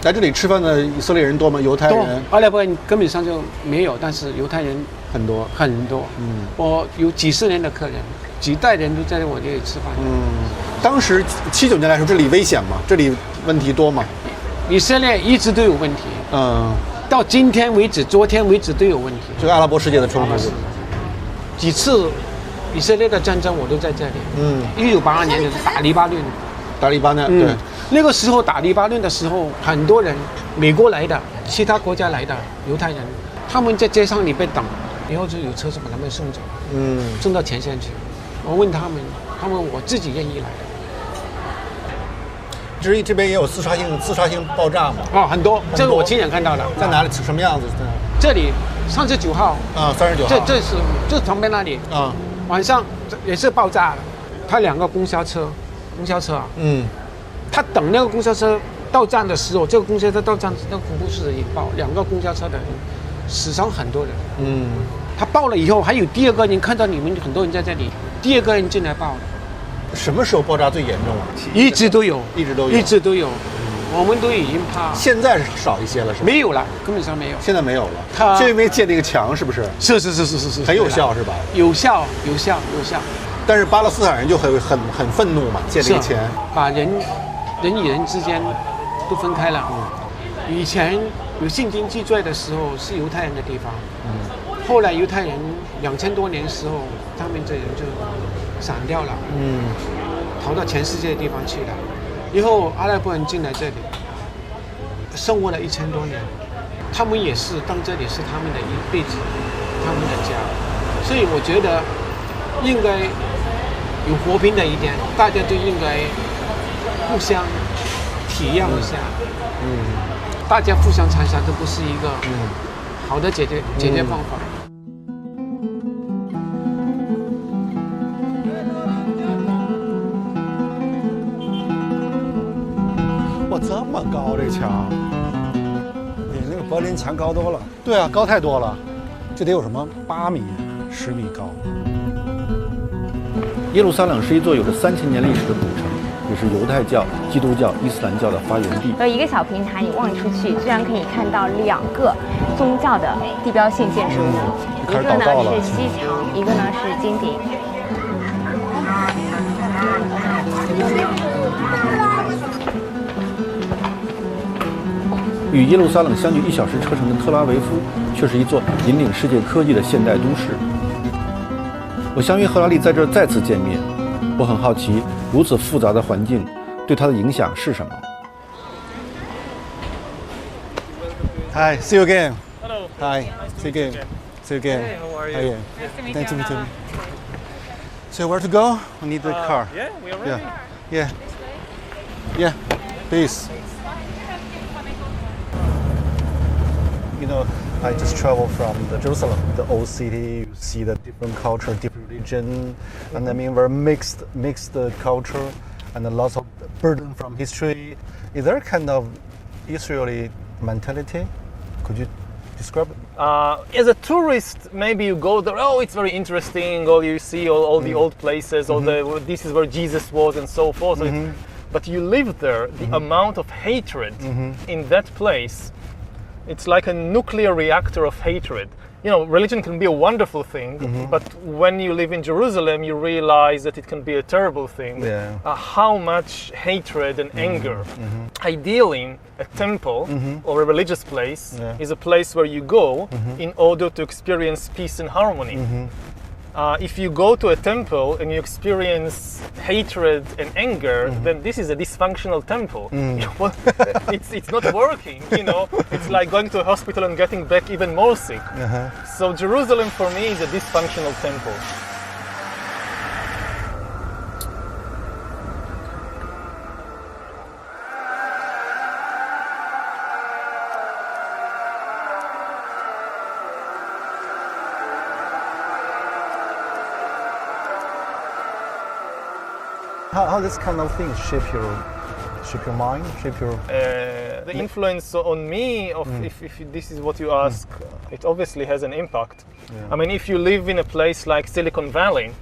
来这里吃饭的以色列人多吗？犹太人？阿拉伯人根本上就没有，但是犹太人很多很多。我有几十年的客人，几代人都在我这里吃饭。当时79年来说，这里危险吗？这里问题多吗？以色列一直都有问题。到今天为止，昨天为止都有问题。这个阿拉伯世界的冲突，几次以色列的战争我都在这里。1982年就是打黎巴嫩。打黎巴嫩，对。那个时候打黎巴嫩的时候，很多人，美国来的，其他国家来的犹太人，他们在街上里被等，以后就有车子把他们送走，送到前线去。我问他们我自己愿意来的。这边也有自杀性爆炸嘛？很多，这个我亲眼看到的。在哪里？什么样子？这里39号。39号。这旁边那里。晚上也是爆炸了，他2个公交车啊。他等那个公交车到站的时候，这个公交车到站，那个恐怖事引爆2个公交车的人，死伤很多人。他爆了以后，还有第2个人看到你们很多人在这里，第2个人进来爆了。什么时候爆炸最严重啊？一直都有。我们都已经怕。现在是少一些了，是吧？没有了，根本上没有。现在没有了。就因为建那个墙，是不是？是，很有效，是吧？有效。但是巴勒斯坦人就很愤怒嘛，建这个墙，把人与人之间都分开了。以前有圣经记载的时候是犹太人的地方，后来犹太人2000多年时候，他们这人就散掉了，逃到全世界的地方去了。以后阿拉伯人进来这里，生活了1000多年，他们也是当这里是他们的一辈子，他们的家。所以我觉得应该有和平的一点，大家都应该互相体谅一下。大家互相残杀都不是一个好的解决方法。哇，这么高这墙，比那个柏林墙高多了。对啊，高太多了。这得有什么8米、10米高。耶路撒冷是一座有着3000年历史的古城，也是犹太教、基督教、伊斯兰教的发源地。有一个小平台，你望出去，居然可以看到2个宗教的地标性建筑物，一个呢是西墙，一个呢是金顶。与耶路撒冷相距1小时车程的特拉维夫，却是一座引领世界科技的现代都市。我相约赫拉利在这儿再次见面，我很好奇，如此复杂的环境对他的影响是什么。Hi, see you again. Hello. Hi, see you again. See you again. Hey, how are you? Hi, Nice to meet you. nice to meet you. So where to go? We need the car. Yeah, we are ready. Yeah, please. You know, I just traveled from Jerusalem, the old city. You see the different culture, different religion, and I mean, very mixed culture, and lots of burden from history. Is there a kind of Israeli mentality? Could you describe it? As a tourist, maybe you go there. Oh, it's very interesting. Or you see all the old places. Or this is where Jesus was, and so forth. But you live there. The amount of hatred in that place. It's like a nuclear reactor of hatred. You know, religion can be a wonderful thing, but when you live in Jerusalem, you realize that it can be a terrible thing. Yeah. How much hatred and anger. Ideally, a temple or a religious place is a place where you go in order to experience peace and harmony. If you go to a temple and you experience hatred and anger, then this is a dysfunctional temple. It's not working, you know. It's like going to a hospital and getting back even more sick. So Jerusalem for me is a dysfunctional temple. How this kind of things shape your mind, shape your... The influence on me of if this is what you ask, it obviously has an impact. I mean, if you live in a place like Silicon Valley,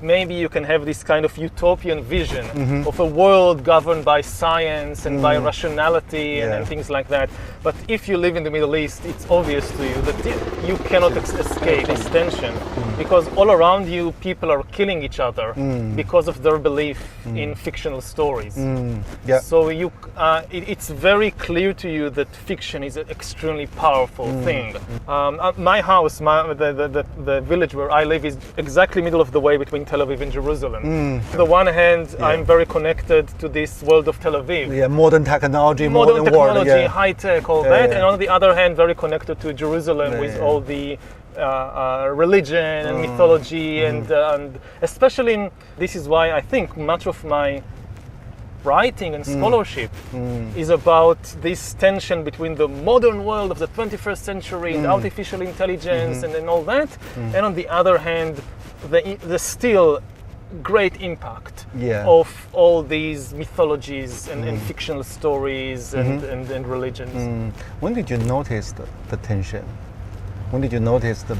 maybe you can have this kind of utopian vision of a world governed by science and by rationality and things like that. But if you live in the Middle East, it's obvious to you that you cannot escape this tension, because all around you people are killing each other because of their belief in fictional stories. So it's very clear to you that fiction is an extremely powerful thing. My house, the village where I live, is exactly middle of the way between Tel Aviv and Jerusalem. On the one hand, I'm very connected to this world of Tel Aviv. Yeah, modern technology, modern technology, world, high tech, all that. And on the other hand, very connected to Jerusalem with all the religion and mythology and especially this is why I think much of my writing and scholarship is about this tension between the modern world of the 21st century and artificial intelligence and all that, and on the other hand the still great impact of all these mythologies and fictional stories and religions. When did you notice the tension? When did you notice the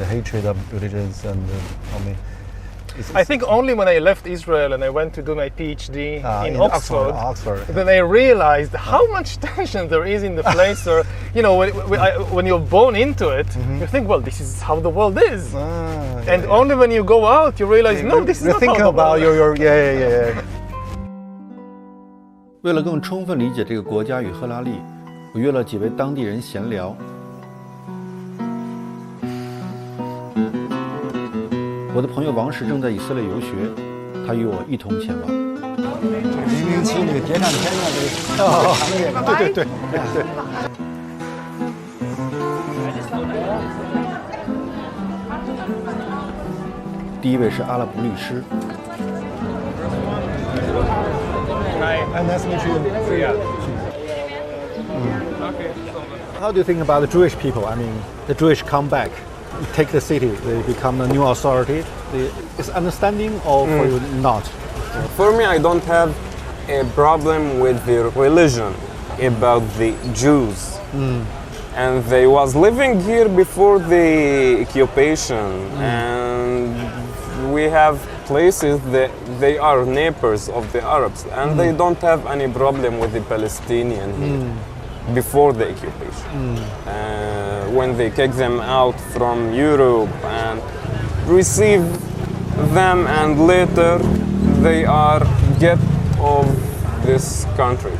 hatred of religions and I think only when I left Israel and I went to do my PhD in Oxford, then I realized how much tension there is in the place. Or when you're born into it, you think, well, this is how the world is. And only when you go out, you realize, no, this is not how the world is. 为了更充分理解这个国家与赫拉利，我约了几位当地人闲聊。我的朋友王石正在以色列游学，他与我一同前往。007那个谍战片这个行业，对。第一位是阿拉伯律师。Nice to meet you. How do you think about the Jewish people? I mean, the Jewish come back, take the city, they become a new authority. Is understanding or for you not? For me, I don't have a problem with the religion about the Jews. And they was living here before the occupation, and we have places that they are neighbors of the Arabs, and they don't have any problem with the Palestinian here before the occupation. When they kick them out from Europe and receive them, and later they are get of this country.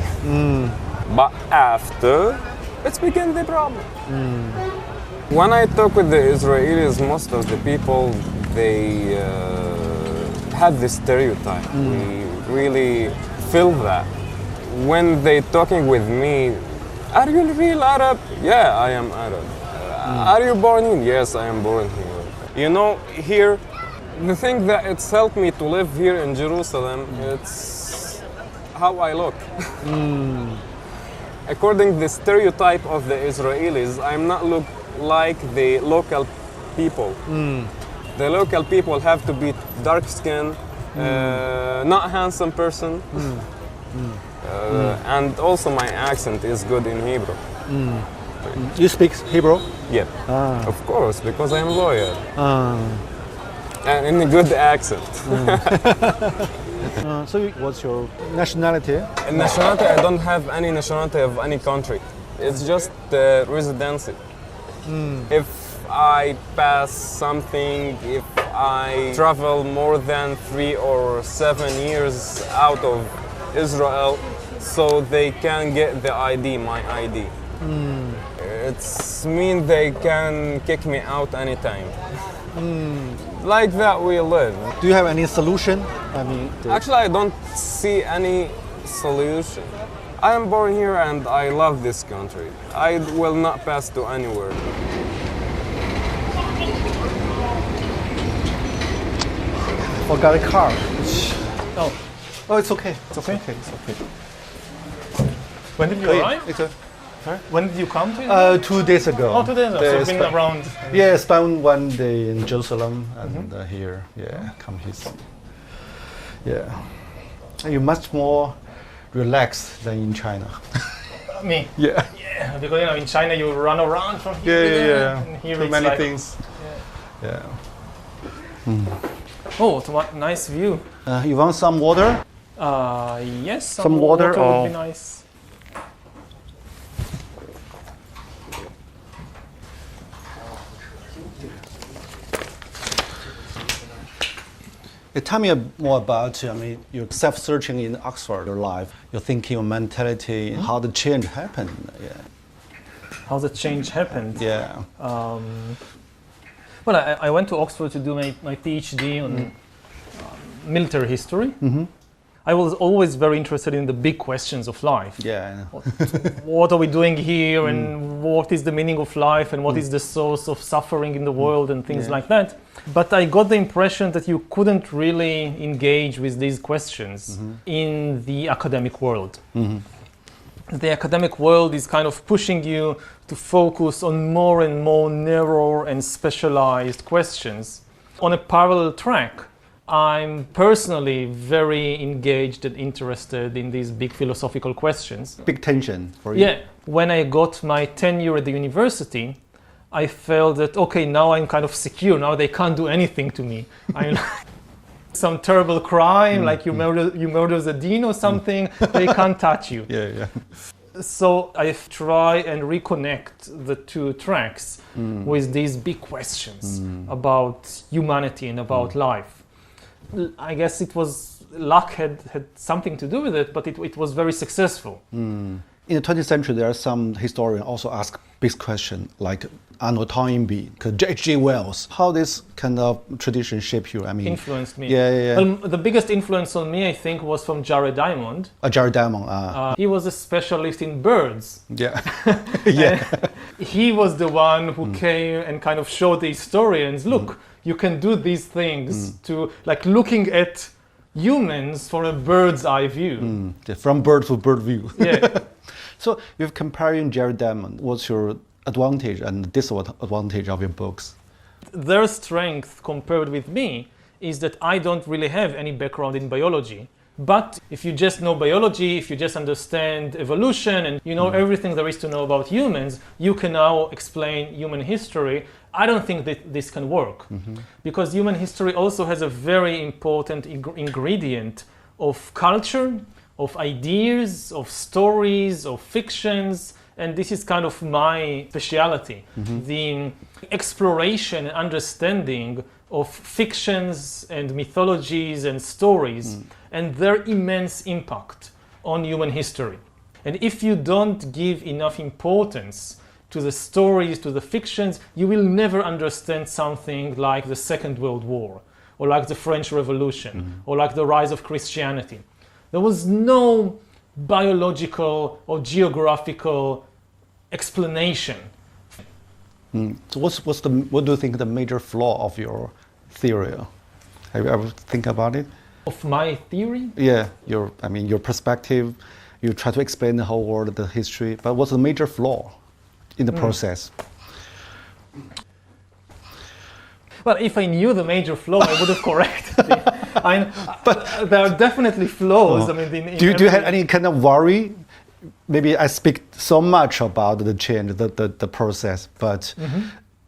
But after, it's became the problem. When I talk with the Israelis, most of the people, they have this stereotype. We really feel that. When they talking with me, are you real Arab? Yeah, I am Arab. Are you born here? Yes, I am born here. You know, here, the thing that it's helped me to live here in Jerusalem, it's how I look. According to the stereotype of the Israelis, I'm not look like the local people. The local people have to be dark-skinned, not handsome person, and also my accent is good in Hebrew. You speak Hebrew? Yeah, of course, because I'm lawyer. And in a good accent. So what's your nationality? Nationality, I don't have any nationality of any country. It's just residency. If I pass something, if I travel more than 3 or 7 years out of Israel, so they can get the ID, my ID. It's mean they can kick me out anytime. Like that we live. Do you have any solution? I mean, actually, I don't see any solution. I am born here and I love this country. I will not pass to anywhere. I got a car. Oh, it's okay. It's okay. It's okay. When did you arrive? Sorry? When did you come to Israel? 2 days ago. Oh, 2 days ago. So you've been around. Yeah, spent 1 day in Jerusalem and here. Yeah, come here. Yeah. You're much more relaxed than in China. Me. Yeah. Yeah, because in China you run around from here to there, and here Too it's many like, things. Yeah. Oh, it's a nice view. You want some water? Yes, Some water would or- be nice. Tell me more about, your self-searching in Oxford, your life, your thinking, your mentality, how the change happened. Yeah. How the change happened. Yeah. Well, I went to Oxford to do my PhD on military history. I was always very interested in the big questions of life. Yeah, I know. What are we doing here, and what is the meaning of life, and what is the source of suffering in the world, and things like that. But I got the impression that you couldn't really engage with these questions in the academic world. The academic world is kind of pushing you to focus on more and more narrow and specialized questions. On a parallel track, I'm personally very engaged and interested in these big philosophical questions. Big tension for you. Yeah, when I got my tenure at the university, I felt that, okay, now I'm kind of secure. Now they can't do anything to me. I'm some terrible crime, like you murder the dean or something, they can't touch you. Yeah. So I try and reconnect the two tracks with these big questions about humanity and about life. I guess it was luck had something to do with it, but it was very successful. In the 20th century, there are some historians also ask big questions, like Arnold Toynbee, H.G. Wells. How this kind of tradition shaped you? Influenced me. Yeah. Well, the biggest influence on me, I think, was from Jared Diamond. Jared Diamond. He was a specialist in birds. Yeah. Yeah. He was the one who came and kind of showed the historians, look, you can do these things to, like, looking at humans from a bird's eye view. From bird to bird view. Yeah. So you're comparing Jared Diamond. What's your advantage and disadvantage of your books? Their strength compared with me is that I don't really have any background in biology. But if you just know biology, if you just understand evolution and you know everything there is to know about humans, you can now explain human history. I don't think that this can work because human history also has a very important ingredient of culture, of ideas, of stories, of fictions, and this is kind of my speciality, the exploration and understanding of fictions and mythologies and stories and their immense impact on human history. And if you don't give enough importance to the stories, to the fictions, you will never understand something like the Second World War, or like the French Revolution, or like the rise of Christianity. There was no biological or geographical explanation. So what do you think the major flaw of your theory? Have you ever think about it? Of my theory? Yeah, your perspective. You try to explain the whole world, the history, but what's the major flaw in the process? Well, if I knew the major flaw, I would have corrected it. But there are definitely flaws. Do you have any kind of worry? Maybe I speak so much about the change, the process, but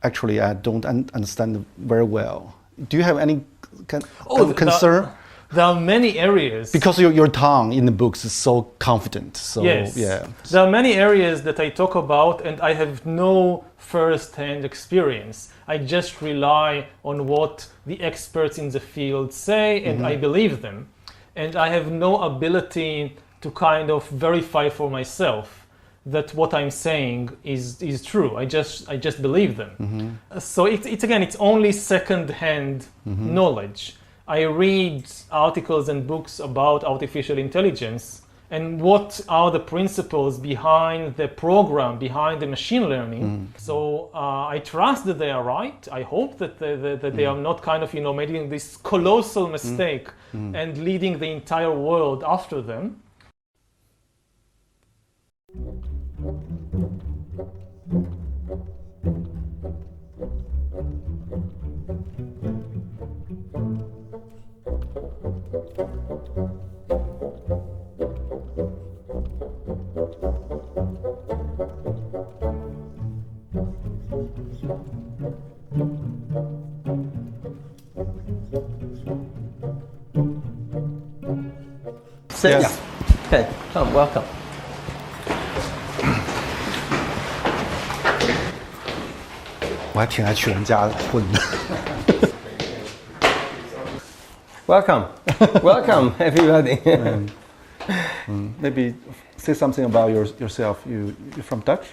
actually I don't understand very well. Do you have any kind of concern? There are many areas. Because your tongue in the books is so confident. So, yes. Yeah. There are many areas that I talk about and I have no first-hand experience. I just rely on what the experts in the field say and I believe them. And I have no ability to kind of verify for myself that what I'm saying is true. I just believe them. So it's only second-hand knowledge. I read articles and books about artificial intelligence and what are the principles behind the program, behind the machine learning. So I trust that they are right. I hope that they are not kind of making this colossal mistake and leading the entire world after them. Sit. Yes. Yeah. Okay. Come. Welcome. Welcome. Welcome, everybody. Maybe say something about yourself. You're from Dutch?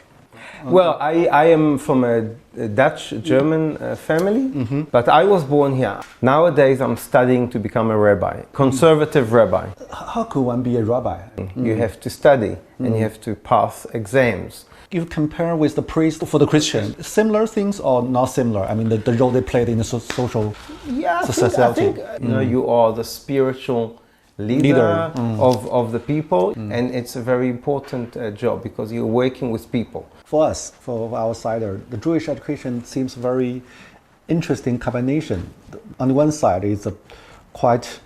Well, I am from a Dutch-German family, but I was born here. Nowadays, I'm studying to become a rabbi, conservative rabbi. How could one be a rabbi? You have to study and you have to pass exams. You compare with the priest for the Christian, similar things or not similar? I mean, the role they played in the social society. I think you are the spiritual leader. Of the people, and it's a very important job because you're working with people. For us, for outsider, the Jewish education seems very interesting combination. On the one side, it's quite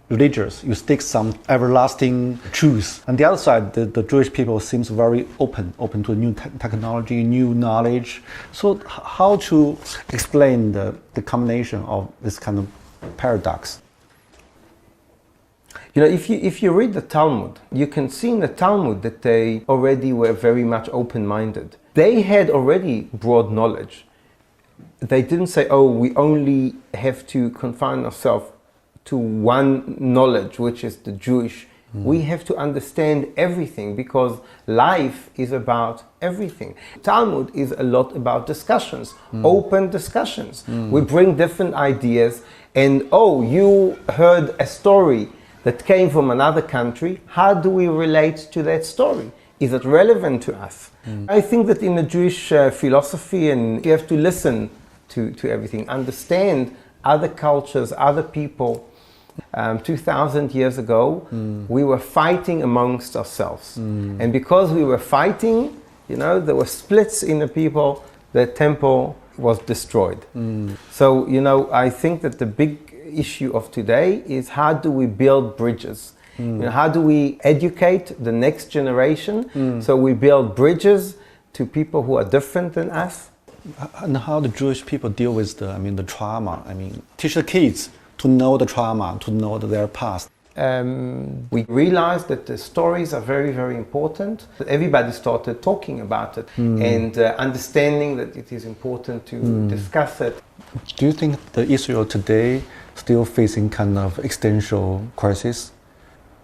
religious. You stick some everlasting truths. On the other side, the Jewish people seems very open to new technology, new knowledge. So how to explain the combination of this kind of paradox? You know, if you read the Talmud, you can see in the Talmud that they already were very much open-minded. They had already broad knowledge. They didn't say, oh, we only have to confine ourselves to one knowledge, which is the Jewish. We have to understand everything because life is about everything. Talmud is a lot about discussions, open discussions. We bring different ideas and, oh, you heard a story that came from another country. How do we relate to that story? Is it relevant to us? I think that in the Jewish philosophy, and you have to listen to everything, understand other cultures, other people. 2,000 years ago, we were fighting amongst ourselves. And because we were fighting, you know, there were splits in the people, the temple was destroyed. So, you know, I think that the big issue of today is how do we build bridges? You know, how do we educate the next generation so we build bridges to people who are different than us? And how the Jewish people deal with the trauma? I mean, teach the kids to know the trauma, to know their past. We realized that the stories are very, very important. Everybody started talking about it and understanding that it is important to discuss it. Do you think the Israel today still facing kind of existential crisis?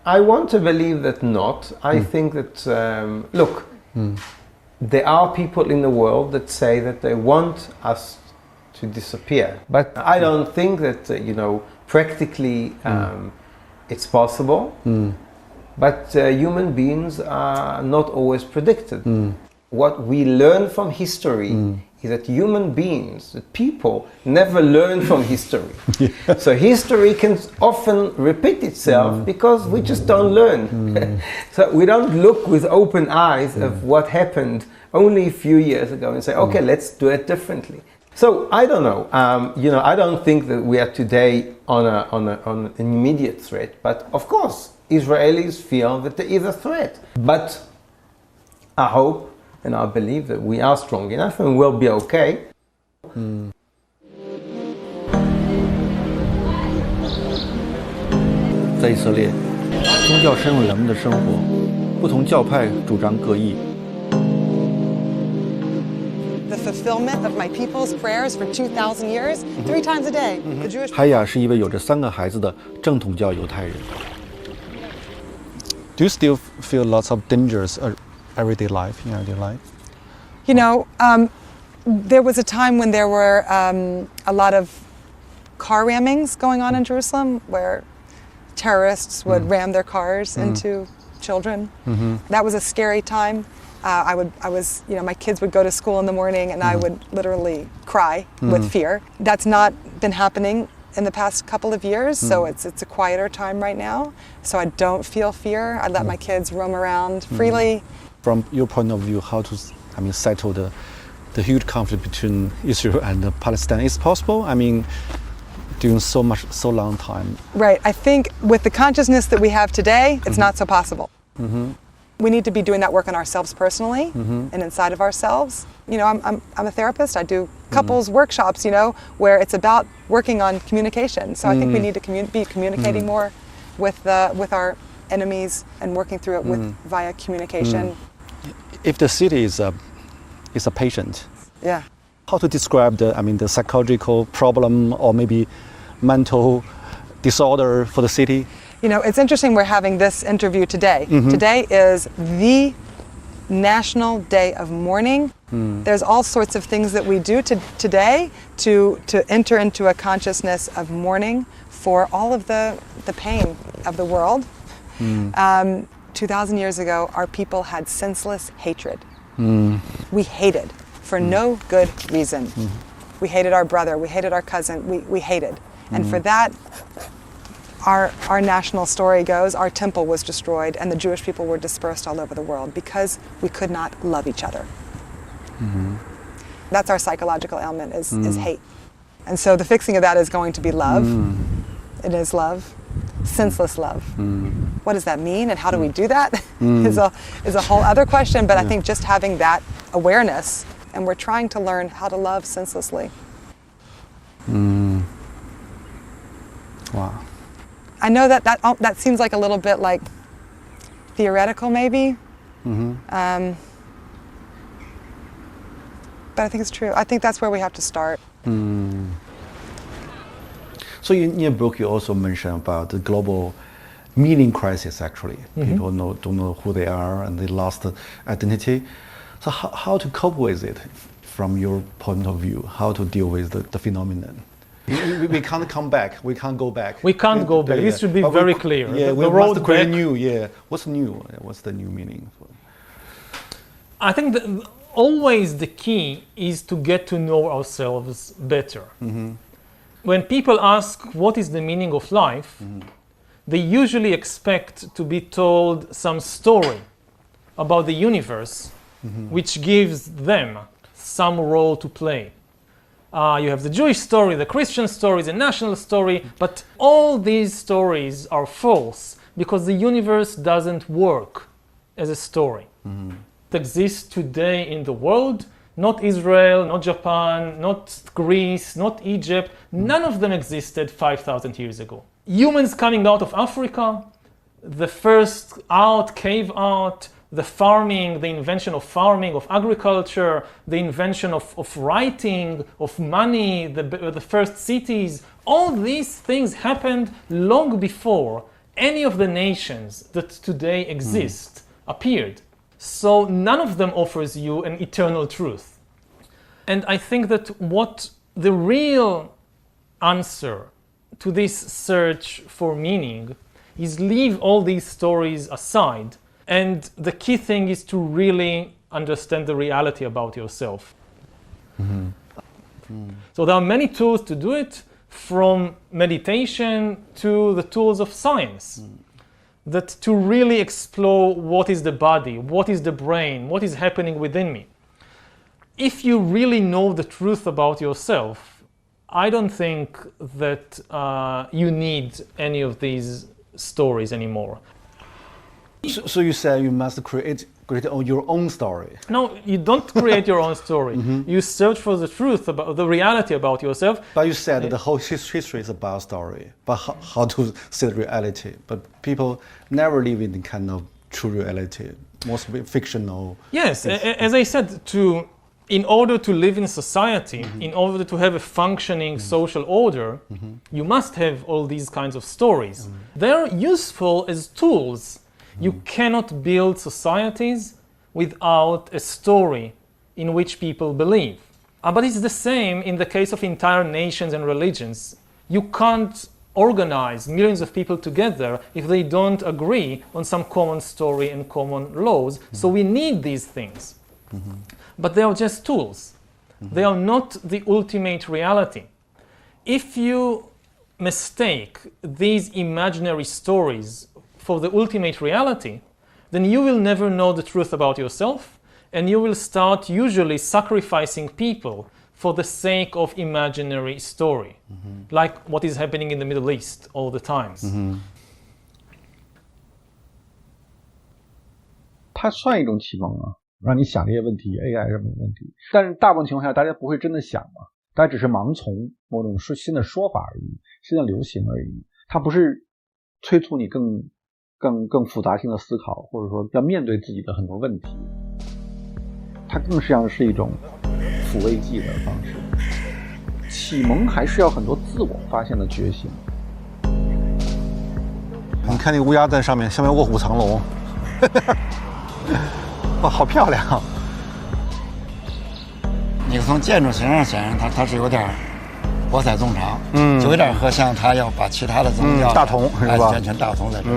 I want to believe that not. I think that, look, there are people in the world that say that they want us to disappear. But I don't think that, you know, practically it's possible. But human beings are not always predicted. What we learn from history is that human beings, that people, never learn from history. So history can often repeat itself because we just don't learn. So we don't look with open eyes of what happened only a few years ago and say, okay, let's do it differently. So I don't know. You know, I don't think that we are today on an immediate threat. But of course, Israelis feel that there is a threat. But I hope and I believe that we are strong enough and we'll be okay. 在以色列，宗教深入人们的生活，不同教派主张各异。 The fulfillment of my people's prayers for 2,000 years, 3 times a day. The Jewish. 海雅是一位有着3个孩子的正统教犹太人。 Do you still feel lots of dangers everyday life in everyday life? You know, there was a time when there were a lot of car rammings going on in Jerusalem where terrorists would ram their cars into children. That was a scary time. I was, you know, my kids would go to school in the morning and I would literally cry with fear. That's not been happening in the past couple of years, so it's a quieter time right now. So I don't feel fear. I let my kids roam around freely. From your point of view, how to, settle the huge conflict between Israel and Palestine is possible? I mean, during so long time. Right. I think with the consciousness that we have today, it's not so possible. We need to be doing that work on ourselves personally and inside of ourselves. You know, I'm a therapist. I do couples workshops, you know, where it's about working on communication. So I think we need to be communicating more with our enemies and working through it via communication. If the city is a patient, Yeah. how to describe the psychological problem or maybe mental disorder for the city? You know, it's interesting we're having this interview today. Today is the National Day of Mourning. There's all sorts of things that we do today to enter into a consciousness of mourning for all of the pain of the world. 2,000 years ago, our people had senseless hatred. We hated for no good reason. We hated our brother, we hated our cousin, we hated. And for that, our national story goes, our temple was destroyed and the Jewish people were dispersed all over the world because we could not love each other. That's our psychological ailment is hate. And so the fixing of that is going to be love. It is love, senseless love. What does that mean and how do we do that is a whole other question, but I think just having that awareness, and we're trying to learn how to love senselessly. Wow. I know that seems like a little bit like theoretical maybe, but I think it's true. I think that's where we have to start. So in your book, you also mention about the global meaning crisis. Actually, people don't know who they are and they lost identity. So how to cope with it, from your point of view? How to deal with the phenomenon? We can't come back. We can't go back. We can't go back. This should be very clear. Yeah, the we road must create back. new. Yeah, what's new? What's the new meaning? I think that always the key is to get to know ourselves better. When people ask what is the meaning of life, they usually expect to be told some story about the universe, which gives them some role to play. You have the Jewish story, the Christian story, the national story, but all these stories are false because the universe doesn't work as a story. It exists today in the world, not Israel, not Japan, not Greece, not Egypt. None of them existed 5,000 years ago. Humans coming out of Africa, the first cave art, the farming, the invention of farming, of agriculture, the invention of writing, of money, the first cities, all these things happened long before any of the nations that today exist appeared. So none of them offers you an eternal truth. And I think that what the real answer to this search for meaning is leave all these stories aside. And the key thing is to really understand the reality about yourself. So there are many tools to do it, from meditation to the tools of science, that to really explore what is the body, what is the brain, what is happening within me. If you really know the truth about yourself, I don't think that you need any of these stories anymore. So you say you must create your own story. No, you don't create your own story. You search for the truth about the reality about yourself. But you said the whole history is about story, but how to see the reality. But people never live in the kind of true reality, mostly fictional. Yes, as I said, in order to live in society, in order to have a functioning social order, you must have all these kinds of stories. They're useful as tools. You cannot build societies without a story in which people believe. But it's the same in the case of entire nations and religions. You can't organize millions of people together if they don't agree on some common story and common laws. So we need these things. But they are just tools. They are not the ultimate reality. If you mistake these imaginary stories for the ultimate reality, then you will never know the truth about yourself, and you will start usually sacrificing people for the sake of imaginary story, like what is happening in the Middle East all the time. 它算一种启蒙啊，让你想这些问题 ，AI 什么问题，但是大部分情况下大家不会真的想嘛，大家只是盲从某种新的说法而已，新的流行而已，它不是催促你更更复杂性的思考，或者说要面对自己的很多问题。它更像是一种抚慰剂的方式。启蒙还是要很多自我发现的觉醒。你看那个乌鸦在上面，下面卧虎藏龙，哇，好漂亮！你从建筑形上显然它是有点博采众长，就有点和像他要把其他的宗教大同是吧？全大同在这里。